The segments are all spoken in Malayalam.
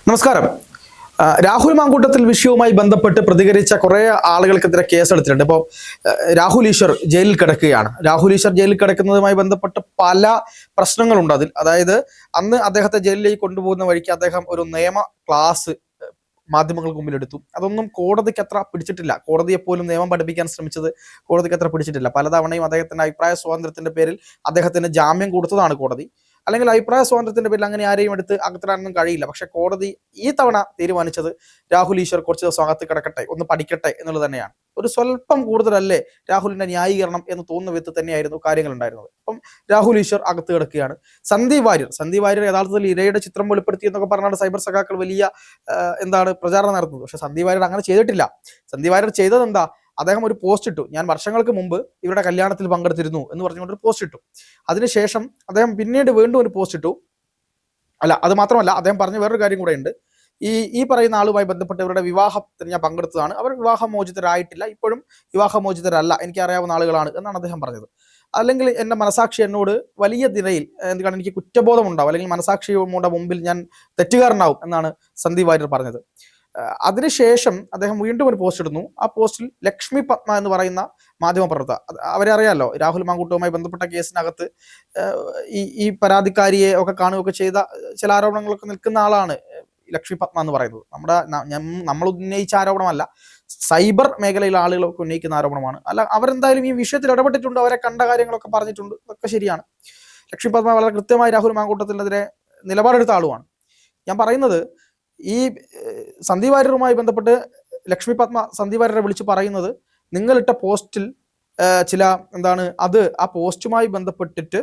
നമസ്കാരം. രാഹുൽ മാങ്കൂട്ടത്തിൽ വിഷയവുമായി ബന്ധപ്പെട്ട് പ്രതികരിച്ച കുറേ ആളുകൾക്കെതിരെ കേസെടുത്തിട്ടുണ്ട്. ഇപ്പോൾ രാഹുൽ ഈശ്വർ ജയിലിൽ കിടക്കുകയാണ്. രാഹുൽ ഈശ്വർ ജയിലിൽ കിടക്കുന്നതുമായി ബന്ധപ്പെട്ട് പല പ്രശ്നങ്ങളുണ്ട് അതിൽ. അതായത് അന്ന് അദ്ദേഹത്തെ ജയിലിലേക്ക് കൊണ്ടുപോകുന്ന വഴിക്ക് അദ്ദേഹം ഒരു നിയമ ക്ലാസ് മാധ്യമങ്ങൾക്ക് മുമ്പിൽ എടുത്തു. അതൊന്നും കോടതിക്ക് അത്ര പിടിച്ചിട്ടില്ല. കോടതിയെ പോലും നിയമം പഠിപ്പിക്കാൻ ശ്രമിച്ചത് കോടതിക്ക് അത്ര പിടിച്ചിട്ടില്ല. പലതവണയും അദ്ദേഹത്തിന്റെ അഭിപ്രായ സ്വാതന്ത്ര്യത്തിന്റെ പേരിൽ അദ്ദേഹത്തിന് ജാമ്യം കൊടുത്തതാണ് കോടതി. അല്ലെങ്കിൽ അഭിപ്രായ സ്വാതന്ത്ര്യത്തിന്റെ പേരിൽ അങ്ങനെ ആരെയും എടുത്ത് അകത്തിടാനൊന്നും കഴിയില്ല. പക്ഷെ കോടതി ഈ തവണ തീരുമാനിച്ചത് രാഹുൽ ഈശ്വർ കുറച്ച് ദിവസം അകത്ത് കിടക്കട്ടെ, ഒന്ന് പഠിക്കട്ടെ എന്നുള്ളത് തന്നെയാണ്. ഒരു സ്വല്പം കൂടുതലല്ലേ രാഹുലിന്റെ ന്യായീകരണം എന്ന് തോന്നുന്ന വിധത്തിൽ തന്നെയായിരുന്നു കാര്യങ്ങൾ ഉണ്ടായിരുന്നത്. അപ്പം രാഹുൽ ഈശ്വർ അകത്ത് കിടക്കുകയാണ്. സന്ദീപ് വാര്യർ യഥാർത്ഥത്തിൽ ഇരയുടെ ചിത്രം വെളിപ്പെടുത്തി എന്നൊക്കെ പറഞ്ഞാണ് സൈബർ സഖാക്കൾ വലിയ പ്രചാരണം നടത്തുന്നത്. പക്ഷെ സന്ദീപ് വാര്യർ അങ്ങനെ ചെയ്തിട്ടില്ല. സന്ദീപ് വാര്യർ ചെയ്തത് എന്താ? അദ്ദേഹം ഒരു പോസ്റ്റ് ഇട്ടു. ഞാൻ വർഷങ്ങൾക്ക് മുമ്പ് ഇവരുടെ കല്യാണത്തിൽ പങ്കെടുത്തിരുന്നു എന്ന് പറഞ്ഞുകൊണ്ട് ഒരു പോസ്റ്റ് ഇട്ടു. അതിനുശേഷം അദ്ദേഹം പിന്നീട് വീണ്ടും ഒരു പോസ്റ്റ് ഇട്ടു. അത് മാത്രമല്ല, അദ്ദേഹം പറഞ്ഞ വേറൊരു കാര്യം കൂടെ ഉണ്ട്. ഈ പറയുന്ന ആളുമായി ബന്ധപ്പെട്ട് ഇവരുടെ വിവാഹത്തിന് ഞാൻ പങ്കെടുത്തതാണ്, അവർ വിവാഹമോചിതരായിട്ടില്ല, ഇപ്പോഴും വിവാഹമോചിതരല്ല, എനിക്ക് അറിയാവുന്ന ആളുകളാണ് എന്നാണ് അദ്ദേഹം പറഞ്ഞത്. അല്ലെങ്കിൽ എൻ്റെ മനസാക്ഷി എന്നോട് വലിയ നിലയിൽ എന്താണ് എനിക്ക് കുറ്റബോധം ഉണ്ടാവും, അല്ലെങ്കിൽ മനസാക്ഷിയുടെ മുമ്പിൽ ഞാൻ തെറ്റുകാരനാവും എന്നാണ് സന്ദീപ് വാര്യർ പറഞ്ഞത്. അതിനുശേഷം അദ്ദേഹം വീണ്ടും ഒരു പോസ്റ്റ് ഇടുന്നു. ആ പോസ്റ്റിൽ ലക്ഷ്മി പത്മ എന്ന് പറയുന്ന മാധ്യമപ്രവർത്തക, അവരെ അറിയാമല്ലോ, രാഹുൽ മാങ്കൂട്ടവുമായി ബന്ധപ്പെട്ട കേസിനകത്ത് ഈ പരാതിക്കാരിയെ ഒക്കെ കാണുകയൊക്കെ ചെയ്ത ചില ആരോപണങ്ങളൊക്കെ നിൽക്കുന്ന ആളാണ് ലക്ഷ്മി പത്മ എന്ന് പറയുന്നത്. നമ്മൾ ഉന്നയിച്ച ആരോപണമല്ല, സൈബർ മേഖലയിലെ ആളുകളൊക്കെ ഉന്നയിക്കുന്ന ആരോപണമാണ്. അവരെന്തായാലും ഈ വിഷയത്തിൽ ഇടപെട്ടിട്ടുണ്ട്, അവരെ കണ്ട കാര്യങ്ങളൊക്കെ പറഞ്ഞിട്ടുണ്ട്, അതൊക്കെ ശരിയാണ്. ലക്ഷ്മി പത്മ വളരെ കൃത്യമായി രാഹുൽ മാങ്കൂട്ടത്തിനെതിരെ നിലപാടെടുത്ത ആളുമാണ്. ഞാൻ പറയുന്നത്, ഈ സന്ദീപ് വാര്യറുമായി ബന്ധപ്പെട്ട് ലക്ഷ്മി പത്മ സന്ദീപ് വാര്യരെ വിളിച്ച് പറയുന്നത്, നിങ്ങളിട്ട പോസ്റ്റിൽ ചില ആ പോസ്റ്റുമായി ബന്ധപ്പെട്ടിട്ട്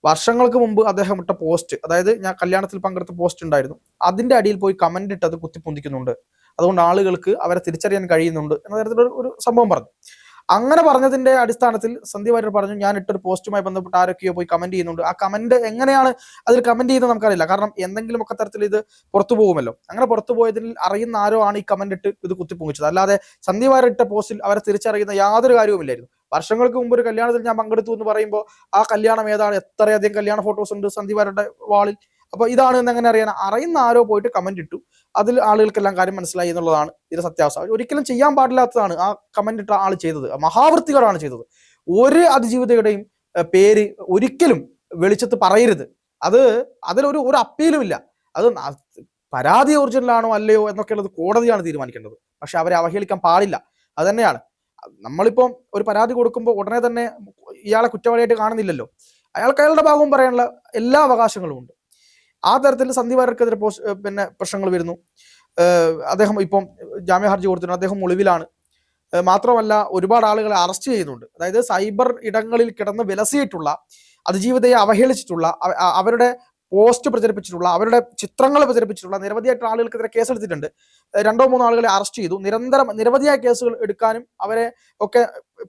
വർഷങ്ങൾക്ക് മുമ്പ് അദ്ദേഹം ഇട്ട പോസ്റ്റ്, അതായത് ഞാൻ കല്യാണത്തിൽ പങ്കെടുത്ത പോസ്റ്റ് ഉണ്ടായിരുന്നു, അതിന്റെ അടിയിൽ പോയി കമന്റ് ഇട്ട് അത് കുത്തിപ്പൊന്തിക്കുന്നുണ്ട്, അതുകൊണ്ട് ആളുകൾക്ക് അവരെ തിരിച്ചറിയാൻ കഴിയുന്നുണ്ട് എന്ന തരത്തിലൊരു ഒരു സംഭവം പറഞ്ഞു. അങ്ങനെ പറഞ്ഞതിന്റെ അടിസ്ഥാനത്തിൽ സന്ദീപ് വാര്യർ പറഞ്ഞു, ഞാൻ ഇട്ടൊരു പോസ്റ്റുമായി ബന്ധപ്പെട്ട് ആരൊക്കെയോ പോയി കമന്റ് ചെയ്യുന്നുണ്ട്. ആ കമന്റ് എങ്ങനെയാണ് അതിൽ കമന്റ് ചെയ്യുന്നത് നമുക്കറിയില്ല, കാരണം എന്തെങ്കിലുമൊക്കെ തരത്തിൽ ഇത് പുറത്തു പോകുമല്ലോ. അങ്ങനെ പുറത്തു പോയതിൽ അറിയുന്ന ആരോ ആണ് ഈ കമന്റ് ഇട്ട് ഇത് കുത്തിപ്പൊങ്ങിച്ചത്. അല്ലാതെ സന്ദീപ് വാര്യർ ഇട്ട പോസ്റ്റിൽ അവരെ തിരിച്ചറിയുന്ന യാതൊരു കാര്യവുമില്ലായിരുന്നു. വർഷങ്ങൾക്ക് മുമ്പ് ഒരു കല്യാണത്തിൽ ഞാൻ പങ്കെടുത്തു എന്ന് പറയുമ്പോൾ ആ കല്യാണം ഏതാണ്, എത്രയധികം കല്യാണ ഫോട്ടോസ് ഉണ്ട് സന്ദീപ് വാര്യരുടെ വാളിൽ. അപ്പൊ ഇതാണ് എന്ന് എങ്ങനെ അറിയുന്ന ആരോ പോയിട്ട് കമന്റ് ഇട്ടു, അതിൽ ആളുകൾക്കെല്ലാം കാര്യം മനസ്സിലായി എന്നുള്ളതാണ് ഇതിന്റെ സത്യാവസ്ഥ. ഒരിക്കലും ചെയ്യാൻ പാടില്ലാത്തതാണ് ആ കമന്റ് ഇട്ട ആൾ ചെയ്തത്, മഹാവൃത്തികേടാണ് ചെയ്തത്. ഒരു അതിജീവിതയുടെയും പേര് ഒരിക്കലും വെളിച്ചത്ത് പറയരുത്. അതിലൊരു അപ്പീലും ഇല്ല. അത് പരാതി ഒറിജിനലാണോ അല്ലയോ എന്നൊക്കെയുള്ളത് കോടതിയാണ് തീരുമാനിക്കേണ്ടത്. പക്ഷെ അവരെ അവഹേളിക്കാൻ പാടില്ല. അത് തന്നെയാണ്. നമ്മളിപ്പം ഒരു പരാതി കൊടുക്കുമ്പോൾ ഉടനെ തന്നെ ഇയാളെ കുറ്റവാളിയായിട്ട് കാണുന്നില്ലല്ലോ. അയാൾക്ക് അയാളുടെ ഭാഗവും പറയാനുള്ള എല്ലാ അവകാശങ്ങളും ഉണ്ട്. ആ തരത്തിൽ സന്ദീപ് വാര്യർക്കെതിരെ പ്രശ്നങ്ങൾ വരുന്നു. അദ്ദേഹം ഇപ്പം ജാമ്യ ഹർജി കൊടുത്തിട്ടുണ്ട്, അദ്ദേഹം ഒളിവിലാണ്. മാത്രമല്ല, ഒരുപാട് ആളുകളെ അറസ്റ്റ് ചെയ്യുന്നുണ്ട്. അതായത് സൈബർ ഇടങ്ങളിൽ കിടന്ന് വിലസിയിട്ടുള്ള, അതിജീവിതയെ അവഹേളിച്ചിട്ടുള്ള, അവരുടെ പോസ്റ്റ് പ്രചരിപ്പിച്ചിട്ടുള്ള, അവരുടെ ചിത്രങ്ങൾ പ്രചരിപ്പിച്ചിട്ടുള്ള നിരവധിയായിട്ടുള്ള ആളുകൾക്കെതിരെ കേസെടുത്തിട്ടുണ്ട്. 2-3 ആളുകളെ അറസ്റ്റ് ചെയ്തു. നിരവധിയായ കേസുകൾ എടുക്കാനും അവരെ ഒക്കെ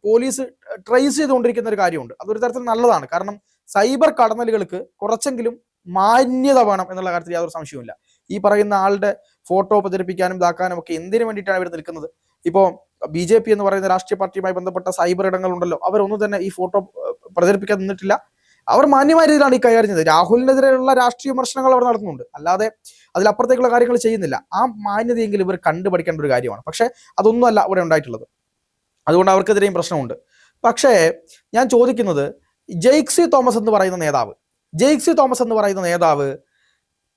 പോലീസ് ട്രേസ് ചെയ്തുകൊണ്ടിരിക്കുന്ന ഒരു കാര്യമുണ്ട്. അതൊരു തരത്തിൽ നല്ലതാണ്. കാരണം സൈബർ കടന്നലുകൾക്ക് കുറച്ചെങ്കിലും മാന്യത വേണം എന്നുള്ള കാര്യത്തിൽ യാതൊരു സംശയവുമില്ല. ഈ പറയുന്ന ആളുടെ ഫോട്ടോ പ്രചരിപ്പിക്കാനും ഇതാക്കാനും ഒക്കെ എന്തിനു വേണ്ടിയിട്ടാണ് ഇവർ നിൽക്കുന്നത്? ഇപ്പോൾ BJP എന്ന് പറയുന്ന രാഷ്ട്രീയ പാർട്ടിയുമായി ബന്ധപ്പെട്ട സൈബർ ഇടങ്ങളുണ്ടല്ലോ, അവരൊന്നും തന്നെ ഈ ഫോട്ടോ പ്രചരിപ്പിക്കാൻ നിന്നിട്ടില്ല. അവർ മാന്യമായ രീതിയിലാണ് ഈ കൈകാര്യം ചെയ്തത്. രാഹുലിനെതിരെയുള്ള രാഷ്ട്രീയ വിമർശനങ്ങൾ അവർ നടത്തുന്നുണ്ട്, അല്ലാതെ അതിലപ്പുറത്തേക്കുള്ള കാര്യങ്ങൾ ചെയ്യുന്നില്ല. ആ മാന്യതയെങ്കിലും ഇവർ കണ്ടുപഠിക്കേണ്ട ഒരു കാര്യമാണ്. പക്ഷെ അതൊന്നും അല്ല ഇവിടെ ഉണ്ടായിട്ടുള്ളത്. അതുകൊണ്ട് അവർക്കെതിരെയും പ്രശ്നമുണ്ട്. പക്ഷേ ഞാൻ ചോദിക്കുന്നത്, ജെയ്ക്സി തോമസ് എന്ന് പറയുന്ന നേതാവ്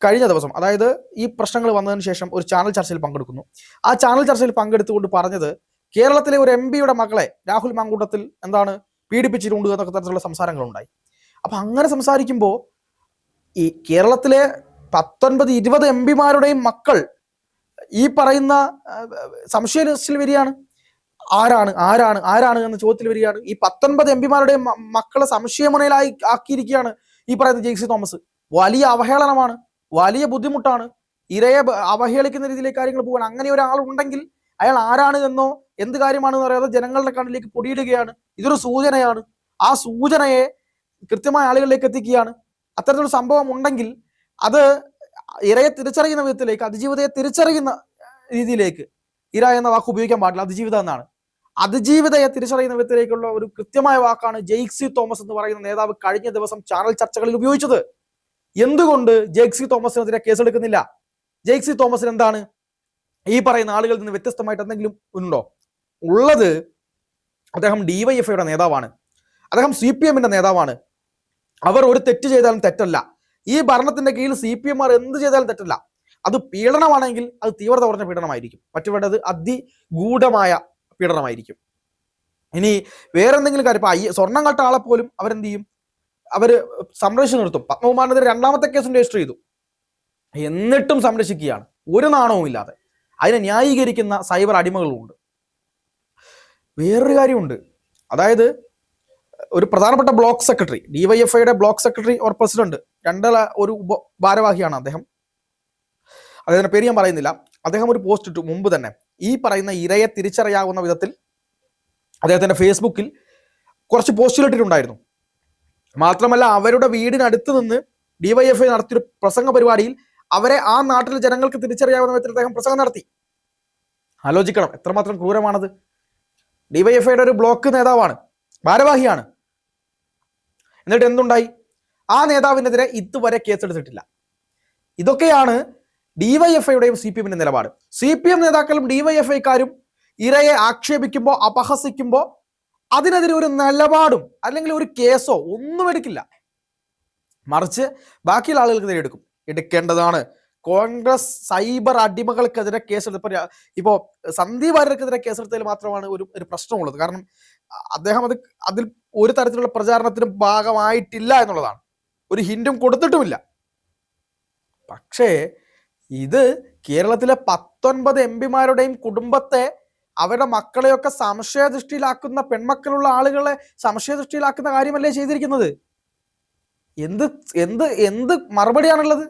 കഴിഞ്ഞ ദിവസം, അതായത് ഈ പ്രശ്നങ്ങൾ വന്നതിന് ശേഷം ഒരു ചാനൽ ചർച്ചയിൽ പങ്കെടുക്കുന്നു. ആ ചാനൽ ചർച്ചയിൽ പങ്കെടുത്തുകൊണ്ട് പറഞ്ഞത്, കേരളത്തിലെ ഒരു MP യുടെ മകളെ രാഹുൽ മാങ്കൂട്ടത്തിൽ പീഡിപ്പിച്ചിട്ടുണ്ട് എന്നൊക്കെ തരത്തിലുള്ള സംസാരങ്ങളുണ്ടായി. അപ്പൊ അങ്ങനെ സംസാരിക്കുമ്പോൾ ഈ കേരളത്തിലെ 19-20 MP-മാരുടെയും മക്കൾ ഈ പറയുന്ന സംശയ ലിസ്റ്റിൽ വരികയാണ്. ആരാണ് എന്ന ചോദ്യത്തിൽ വരികയാണ്. ഈ 19 MP-മാരുടെയും മക്കളെ സംശയമുനയിലായി ആക്കിയിരിക്കുകയാണ് ഈ പറയുന്ന ജെയ്ക്സി തോമസ്. വലിയ അവഹേളനമാണ്, വലിയ ബുദ്ധിമുട്ടാണ്. ഇരയെ അവഹേളിക്കുന്ന രീതിയിലേക്ക് കാര്യങ്ങൾ പോകാൻ. അങ്ങനെ ഒരാൾ ഉണ്ടെങ്കിൽ അയാൾ ആരാണ് എന്നോ എന്ത് കാര്യമാണെന്ന് അറിയാതെ ജനങ്ങളുടെ കണ്ണിലേക്ക് പൊടിയിടുകയാണ്. ഇതൊരു സൂചനയാണ്. ആ സൂചനയെ കൃത്യമായ ആളുകളിലേക്ക് എത്തിക്കുകയാണ്. അത്തരത്തിലുള്ള സംഭവം ഉണ്ടെങ്കിൽ അത് ഇരയെ തിരിച്ചറിയുന്ന വിധത്തിലേക്ക്, അതിജീവിതയെ തിരിച്ചറിയുന്ന രീതിയിലേക്ക്, ഇര എന്ന വാക്ക് ഉപയോഗിക്കാൻ പാടില്ല, അതിജീവിത എന്നാണ്. അതിജീവിതയെ തിരിച്ചറിയുന്ന വിധത്തിലേക്കുള്ള ഒരു കൃത്യമായ വാക്കാണ് ജെയ്ക്സി തോമസ് എന്ന് പറയുന്ന നേതാവ് കഴിഞ്ഞ ദിവസം ചാനൽ ചർച്ചകളിൽ ഉപയോഗിച്ചത്. എന്തുകൊണ്ട് ജെയ്ക്സി തോമസിനെതിരെ കേസെടുക്കുന്നില്ല? ജെയ്സി തോമസിന് എന്താണ് ഈ പറയുന്ന ആളുകളിൽ നിന്ന് വ്യത്യസ്തമായിട്ട് എന്തെങ്കിലും ഉണ്ടോ? ഉള്ളത് അദ്ദേഹം ഡിവൈഎഫ്ഐയുടെ നേതാവാണ്, അദ്ദേഹം CPM നേതാവാണ്. അവർ ഒരു തെറ്റ് ചെയ്താലും തെറ്റല്ല. ഈ ഭരണത്തിന്റെ കീഴിൽ CPM എന്ത് ചെയ്താലും തെറ്റല്ല. അത് പീഡനമാണെങ്കിൽ അത് തീവ്രത കുറഞ്ഞ പീഡനമായിരിക്കും, മറ്റുവേണ്ടത് അതിഗൂഢമായ പീഡനമായിരിക്കും. ഇനി വേറെന്തെങ്കിലും കാര്യം, ഇപ്പൊ സ്വർണം കട്ട ആളെ പോലും അവരെന്ത് ചെയ്യും, അവര് സംരക്ഷിച്ച് നിർത്തും. പത്മകുമാറിനെതിരെ 2ാമത്തെ കേസ് രജിസ്റ്റർ ചെയ്തു, എന്നിട്ടും സംരക്ഷിക്കുകയാണ് ഒരു നാണവും ഇല്ലാതെ. അതിനെ ന്യായീകരിക്കുന്ന സൈബർ അടിമകളുമുണ്ട്. വേറൊരു കാര്യമുണ്ട്, അതായത് ഒരു പ്രധാനപ്പെട്ട ബ്ലോക്ക് സെക്രട്ടറി, ഡിവൈഎഫ്ഐയുടെ ബ്ലോക്ക് സെക്രട്ടറി ഓർ പ്രസിഡന്റ്, ഒരു ഭാരവാഹിയാണ് അദ്ദേഹം. അദ്ദേഹത്തിന്റെ പേര് ഞാൻ പറയുന്നില്ല. അദ്ദേഹം ഒരു പോസ്റ്റ് ഇട്ടു മുമ്പ് തന്നെ, ഈ പറയുന്ന ഇരയെ തിരിച്ചറിയാവുന്ന വിധത്തിൽ അദ്ദേഹത്തിന്റെ ഫേസ്ബുക്കിൽ കുറച്ച് പോസ്റ്റുകൾ ഇട്ടിട്ടുണ്ടായിരുന്നു. മാത്രമല്ല അവരുടെ വീടിനടുത്ത് നിന്ന് ഡിവൈഎഫ്ഐ നടത്തിയൊരു പ്രസംഗ പരിപാടിയിൽ അവരെ ആ നാട്ടിലെ ജനങ്ങൾക്ക് തിരിച്ചറിയാവുന്ന വിധത്തിൽ അദ്ദേഹം പ്രസംഗം നടത്തി. ആലോചിക്കണം എത്രമാത്രം ക്രൂരമാണത്. ഡിവൈഎഫ്ഐയുടെ ഒരു ബ്ലോക്ക് നേതാവാണ്, ഭാരവാഹിയാണ്. എന്നിട്ട് എന്തുണ്ടായി? ആ നേതാവിനെതിരെ ഇതുവരെ കേസെടുത്തിട്ടില്ല. ഇതൊക്കെയാണ് ഡിവൈഎഫ്ഐയുടെയും CPM നിലപാട്. CPM നേതാക്കളും ഡിവൈഎഫ്ഐക്കാരും ഇരയെ ആക്ഷേപിക്കുമ്പോൾ, അപഹസിക്കുമ്പോൾ അതിനെതിരെ ഒരു നിലപാടും അല്ലെങ്കിൽ ഒരു കേസോ ഒന്നും എടുക്കില്ല. മറിച്ച് ബാക്കിയുള്ള ആളുകൾക്ക് നേരെ എടുക്കേണ്ടതാണ്. കോൺഗ്രസ് സൈബർ അടിമകൾക്കെതിരെ കേസെടുത്തപ്പോൾ ഇപ്പോൾ സന്ദീപ് വാര്യർക്കെതിരെ കേസെടുത്തതിൽ മാത്രമാണ് ഒരു പ്രശ്നമുള്ളത്. കാരണം അദ്ദേഹം അതിൽ ഒരു തരത്തിലുള്ള പ്രചാരണത്തിന് ഭാഗമായിട്ടില്ല എന്നുള്ളതാണ്, ഒരു ഹിന്റും കൊടുത്തിട്ടുമില്ല. പക്ഷേ ഇത് കേരളത്തിലെ 19 MP കുടുംബത്തെ, അവരുടെ മക്കളെയൊക്കെ സംശയദൃഷ്ടിയിലാക്കുന്ന, പെൺമക്കളുള്ള ആളുകളെ സംശയദൃഷ്ടിയിലാക്കുന്ന കാര്യമല്ലേ ചെയ്തിരിക്കുന്നത്? എന്ത് എന്ത് എന്ത് മറുപടിയാണുള്ളത്?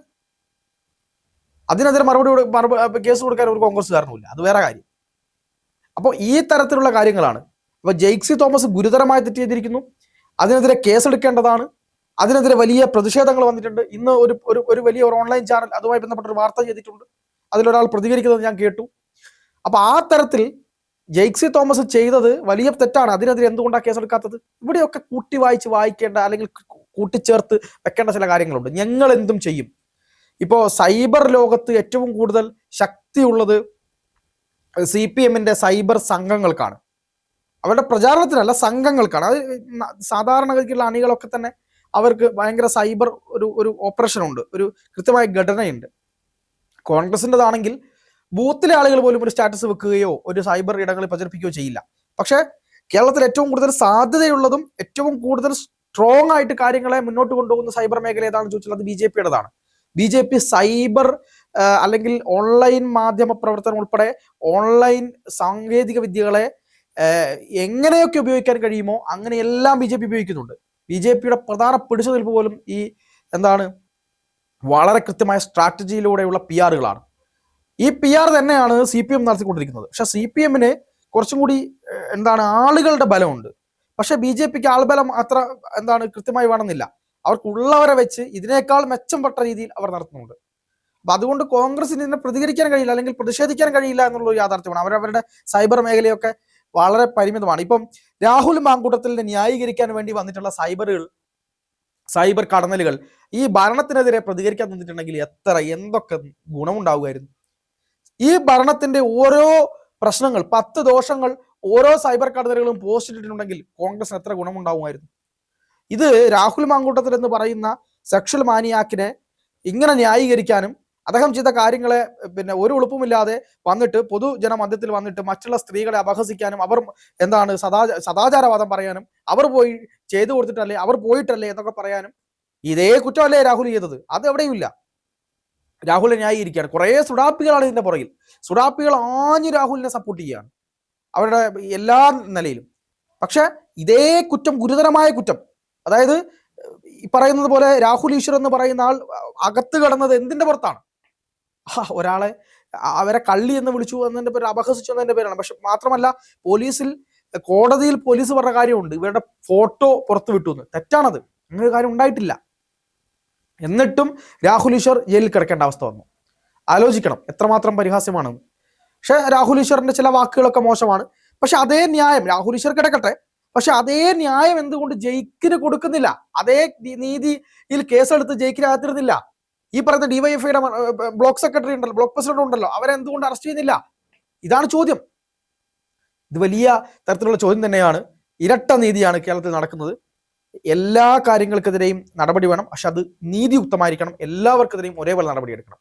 അതിനെതിരെ കേസ് കൊടുക്കാൻ ഒരു കോൺഗ്രസ്സുകാരനുമില്ല, അത് വേറെ കാര്യം. അപ്പോൾ ഈ തരത്തിലുള്ള കാര്യങ്ങളാണ്. അപ്പോൾ ജെയ്സി തോമസ് ഗുരുതരമായി തെറ്റ് ചെയ്തിരിക്കുന്നു, അതിനെതിരെ കേസെടുക്കേണ്ടതാണ്. അതിനെതിരെ വലിയ പ്രതിഷേധങ്ങൾ വന്നിട്ടുണ്ട്. ഇന്ന് ഒരു വലിയ ഓൺലൈൻ ചാനൽ അതുമായി ബന്ധപ്പെട്ട ഒരു വാർത്ത ചെയ്തിട്ടുണ്ട്, അതിലൊരാൾ പ്രതികരിക്കുന്നത് ഞാൻ കേട്ടു. അപ്പോൾ ആ തരത്തിൽ ജെയ്സി തോമസ് ചെയ്തത് വലിയ തെറ്റാണ്. അതിനെതിരെ എന്തുകൊണ്ടാണ് കേസെടുക്കാത്തത്? ഇവിടെയൊക്കെ വായിക്കേണ്ട അല്ലെങ്കിൽ കൂട്ടിച്ചേർത്ത് വെക്കേണ്ട ചില കാര്യങ്ങളുണ്ട്. ഞങ്ങൾ എന്തും ചെയ്യും. ഇപ്പോൾ സൈബർ ലോകത്ത് ഏറ്റവും കൂടുതൽ ശക്തിയുള്ളത് CPM സൈബർ സംഘങ്ങൾക്കാണ്, അവരുടെ പ്രചാരണത്തിനല്ല, സംഘങ്ങൾക്കാണ്. അത് സാധാരണഗതിക്കുള്ള അണികളൊക്കെ തന്നെ അവർക്ക് ഭയങ്കര സൈബർ ഒരു ഓപ്പറേഷൻ ഉണ്ട്, ഒരു കൃത്യമായ ഘടനയുണ്ട്. കോൺഗ്രസിൻ്റെതാണെങ്കിൽ ബൂത്തിലെ ആളുകൾ പോലും ഒരു സ്റ്റാറ്റസ് വെക്കുകയോ ഒരു സൈബർ ഇടങ്ങളിൽ പ്രചരിപ്പിക്കുകയോ ചെയ്യില്ല. പക്ഷേ കേരളത്തിൽ ഏറ്റവും കൂടുതൽ സാധ്യതയുള്ളതും ഏറ്റവും കൂടുതൽ സ്ട്രോങ് ആയിട്ട് കാര്യങ്ങളെ മുന്നോട്ട് കൊണ്ടുപോകുന്ന സൈബർ മേഖല ഏതാണെന്ന് ചോദിച്ചാൽ അത് BJPയുടേതാണ്. BJP സൈബർ അല്ലെങ്കിൽ ഓൺലൈൻ മാധ്യമ പ്രവർത്തനം ഉൾപ്പെടെ ഓൺലൈൻ സാങ്കേതിക വിദ്യകളെ എങ്ങനെയൊക്കെ ഉപയോഗിക്കാൻ കഴിയുമോ അങ്ങനെയെല്ലാം BJP ഉപയോഗിക്കുന്നുണ്ട്. BJPയുടെ പ്രധാന പിടിച്ചു നിൽപ്പ് പോലും ഈ വളരെ കൃത്യമായ സ്ട്രാറ്റജിയിലൂടെയുള്ള PR-കളാണ്. ഈ PR തന്നെയാണ് CPM നടത്തിക്കൊണ്ടിരിക്കുന്നത്. പക്ഷെ CPM-ന് കുറച്ചും കൂടി ആളുകളുടെ ബലമുണ്ട്. പക്ഷെ BJPക്ക് ആൾബലം അത്ര കൃത്യമായി വേണമെന്നില്ല. അവർക്കുള്ളവരെ വെച്ച് ഇതിനേക്കാൾ മെച്ചപ്പെട്ട രീതിയിൽ അവർ നടത്തുന്നുണ്ട്. അപ്പൊ അതുകൊണ്ട് കോൺഗ്രസിന് ഇതിനെ പ്രതികരിക്കാൻ കഴിയില്ല അല്ലെങ്കിൽ പ്രതിഷേധിക്കാൻ കഴിയില്ല എന്നുള്ള യാഥാർത്ഥ്യമാണ്. അവരവരുടെ സൈബർ മേഖലയൊക്കെ വളരെ പരിമിതമാണ്. ഇപ്പം രാഹുൽ മാങ്കൂട്ടത്തിലിനെ ന്യായീകരിക്കാൻ വേണ്ടി വന്നിട്ടുള്ള സൈബർ കടന്നലുകൾ ഈ ഭരണത്തിനെതിരെ പ്രതികരിക്കാൻ നിന്നിട്ടുണ്ടെങ്കിൽ എന്തൊക്കെ ഗുണമുണ്ടാവുമായിരുന്നു. ഈ ഭരണത്തിന്റെ ഓരോ പ്രശ്നങ്ങൾ, 10 ദോഷങ്ങൾ ഓരോ സൈബർ കടന്നലുകളും പോസ്റ്റ് ഇട്ടിട്ടുണ്ടെങ്കിൽ കോൺഗ്രസിന് എത്ര ഗുണമുണ്ടാവുമായിരുന്നു. ഇത് രാഹുൽ മാങ്കൂട്ടത്തിൽ എന്ന് പറയുന്ന സെക്ഷൽ മാനിയാക്കിനെ ഇങ്ങനെ ന്യായീകരിക്കാനും അദ്ദേഹം ചെയ്ത കാര്യങ്ങളെ ഒരു എളുപ്പമില്ലാതെ വന്നിട്ട് പൊതുജനമധ്യത്തിൽ വന്നിട്ട് മറ്റുള്ള സ്ത്രീകളെ അപഹസിക്കാനും അവർ സദാചാരവാദം പറയാനും അവർ പോയി ചെയ്തു കൊടുത്തിട്ടല്ലേ, അവർ പോയിട്ടല്ലേ എന്നൊക്കെ പറയാനും ഇതേ കുറ്റമല്ലേ രാഹുൽ ചെയ്തത്? അത് എവിടെയുമില്ല. രാഹുലിനെ ന്യായീകരിക്കുകയാണ്. കുറേ സുഡാപ്പികളാണ് ഇതിന്റെ പുറകിൽ. സുഡാപ്പികൾ ആഞ്ഞു രാഹുലിനെ സപ്പോർട്ട് ചെയ്യുകയാണ് അവരുടെ എല്ലാ നിലയിലും. പക്ഷെ ഇതേ കുറ്റം, ഗുരുതരമായ കുറ്റം, അതായത് ഈ പറയുന്നത് പോലെ രാഹുൽ ഈശ്വർ എന്ന് പറയുന്ന ആൾ അകത്ത് കിടന്നത് എന്തിന്റെ പുറത്താണ്? ഒരാളെ അവരെ കള്ളി എന്ന് വിളിച്ചു എന്നതിന്റെ പേര്, അപഹസിച്ചു എന്നതിന്റെ പേരാണ്. പക്ഷെ മാത്രമല്ല, കോടതിയിൽ പോലീസ് പറഞ്ഞ കാര്യമുണ്ട്, ഇവരുടെ ഫോട്ടോ പുറത്തു വിട്ടു എന്ന്. തെറ്റാണത്, അങ്ങനൊരു കാര്യം ഉണ്ടായിട്ടില്ല. എന്നിട്ടും രാഹുൽ ഈശ്വർ ജയിലിൽ കിടക്കേണ്ട അവസ്ഥ വന്നു. ആലോചിക്കണം എത്രമാത്രം പരിഹാസ്യമാണെന്ന്. പക്ഷെ രാഹുൽ ഈശ്വറിന്റെ ചില വാക്കുകളൊക്കെ മോശമാണ്. പക്ഷെ അതേ ന്യായം രാഹുൽ ഈശ്വർ കിടക്കട്ടെ, പക്ഷെ അതേ ന്യായം എന്തുകൊണ്ട് ജയിക്കിന് കൊടുക്കുന്നില്ല? അതേ നീതിയിൽ കേസെടുത്ത് ജയിക്കിന് അകത്തിരുന്നില്ല. ഈ പറയുന്ന ഡിവൈഎഫ്ഐയുടെ ബ്ലോക്ക് സെക്രട്ടറി ഉണ്ടല്ലോ, ബ്ലോക്ക് പ്രസിഡന്റ് ഉണ്ടല്ലോ, അവരെ എന്തുകൊണ്ട് അറസ്റ്റ് ചെയ്യുന്നില്ല? ഇതാണ് ചോദ്യം. ഇത് വലിയ തരത്തിലുള്ള ചോദ്യം തന്നെയാണ്. ഇരട്ട നീതിയാണ് കേരളത്തിൽ നടക്കുന്നത്. എല്ലാ കാര്യങ്ങൾക്കെതിരെയും നടപടി വേണം, പക്ഷെ അത് നീതിയുക്തമായിരിക്കണം. എല്ലാവർക്കെതിരെയും ഒരേപോലെ നടപടി എടുക്കണം.